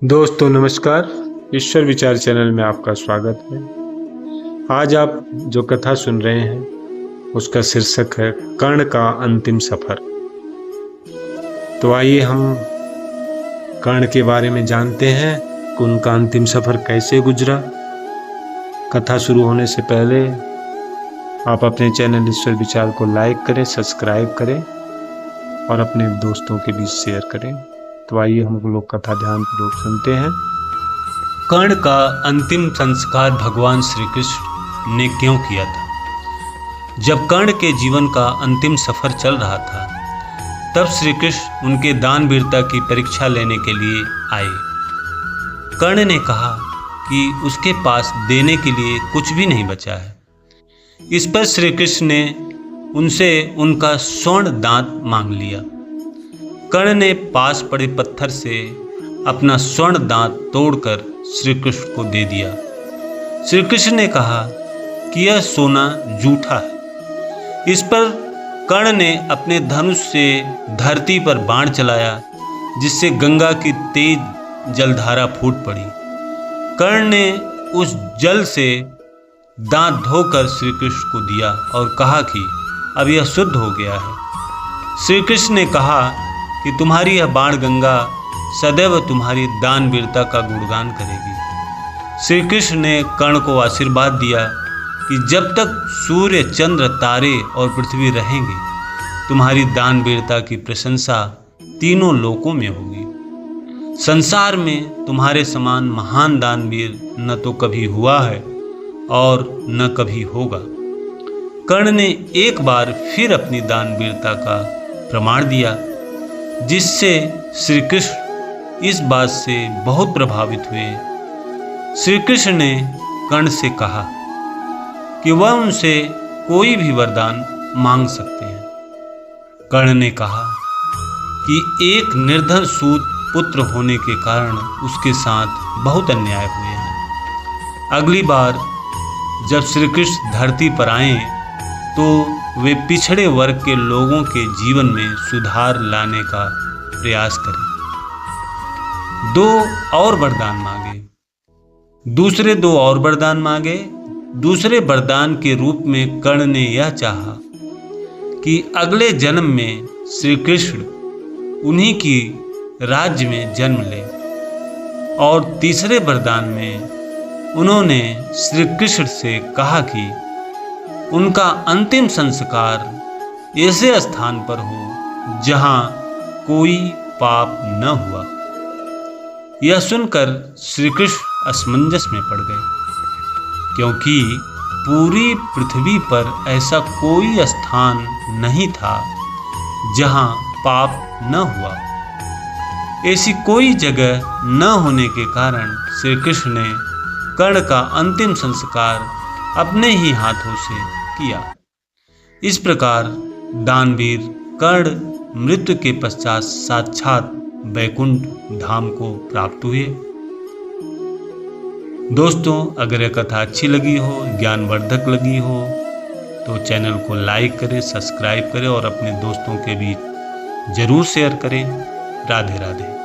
दोस्तों नमस्कार। ईश्वर विचार चैनल में आपका स्वागत है। आज आप जो कथा सुन रहे हैं उसका शीर्षक है कर्ण का अंतिम सफर। तो आइए हम कर्ण के बारे में जानते हैं कि उनका अंतिम सफर कैसे गुजरा। कथा शुरू होने से पहले आप अपने चैनल ईश्वर विचार को लाइक करें, सब्सक्राइब करें और अपने दोस्तों के बीच शेयर करें। तो आइए हम लोग कथा ध्यानपूर्वक सुनते हैं। कर्ण का अंतिम संस्कार भगवान श्री कृष्ण ने क्यों किया था? जब कर्ण के जीवन का अंतिम सफर चल रहा था तब श्री कृष्ण उनके दान वीरता की परीक्षा लेने के लिए आए। कर्ण ने कहा कि उसके पास देने के लिए कुछ भी नहीं बचा है। इस पर श्री कृष्ण ने उनसे उनका स्वर्ण दांत मांग लिया। कर्ण ने पास पड़े पत्थर से अपना स्वर्ण दांत तोड़कर श्री कृष्ण को दे दिया। श्री कृष्ण ने कहा कि यह सोना जूठा है। इस पर कर्ण ने अपने धनुष से धरती पर बाण चलाया, जिससे गंगा की तेज जलधारा फूट पड़ी। कर्ण ने उस जल से दांत धोकर श्री कृष्ण को दिया और कहा कि अब यह शुद्ध हो गया है। श्री कृष्ण ने कहा कि तुम्हारी यह बाण गंगा सदैव तुम्हारी दान वीरता का गुणगान करेगी। श्री कृष्ण ने कर्ण को आशीर्वाद दिया कि जब तक सूर्य, चंद्र, तारे और पृथ्वी रहेंगे तुम्हारी दान वीरता की प्रशंसा तीनों लोकों में होगी। संसार में तुम्हारे समान महान दानवीर न तो कभी हुआ है और न कभी होगा। कर्ण ने एक बार फिर अपनी दान वीरता का प्रमाण दिया, जिससे श्री कृष्ण इस बात से बहुत प्रभावित हुए। श्री कृष्ण ने कर्ण से कहा कि वह उनसे कोई भी वरदान मांग सकते हैं। कर्ण ने कहा कि एक निर्धन सूत पुत्र होने के कारण उसके साथ बहुत अन्याय हुए हैं। अगली बार जब श्री कृष्ण धरती पर आए तो वे पिछड़े वर्ग के लोगों के जीवन में सुधार लाने का प्रयास करें। 2 और वरदान मांगे। दूसरे 2 और वरदान मांगे। दूसरे वरदान के रूप में कर्ण ने यह चाहा कि अगले जन्म में श्री कृष्ण उन्हीं की राज्य में जन्म ले। और तीसरे वरदान में उन्होंने श्री कृष्ण से कहा कि उनका अंतिम संस्कार ऐसे स्थान पर हो जहां कोई पाप न हुआ। यह सुनकर श्री कृष्ण असमंजस में पड़ गए, क्योंकि पूरी पृथ्वी पर ऐसा कोई स्थान नहीं था जहां पाप न हुआ। ऐसी कोई जगह न होने के कारण श्री कृष्ण ने कर्ण का अंतिम संस्कार अपने ही हाथों से किया। इस प्रकार दानवीर कर्ण मृत्यु के पश्चात साक्षात वैकुंठ धाम को प्राप्त हुए। दोस्तों, अगर यह कथा अच्छी लगी हो, ज्ञानवर्धक लगी हो तो चैनल को लाइक करें, सब्सक्राइब करें और अपने दोस्तों के बीच जरूर शेयर करें। राधे राधे।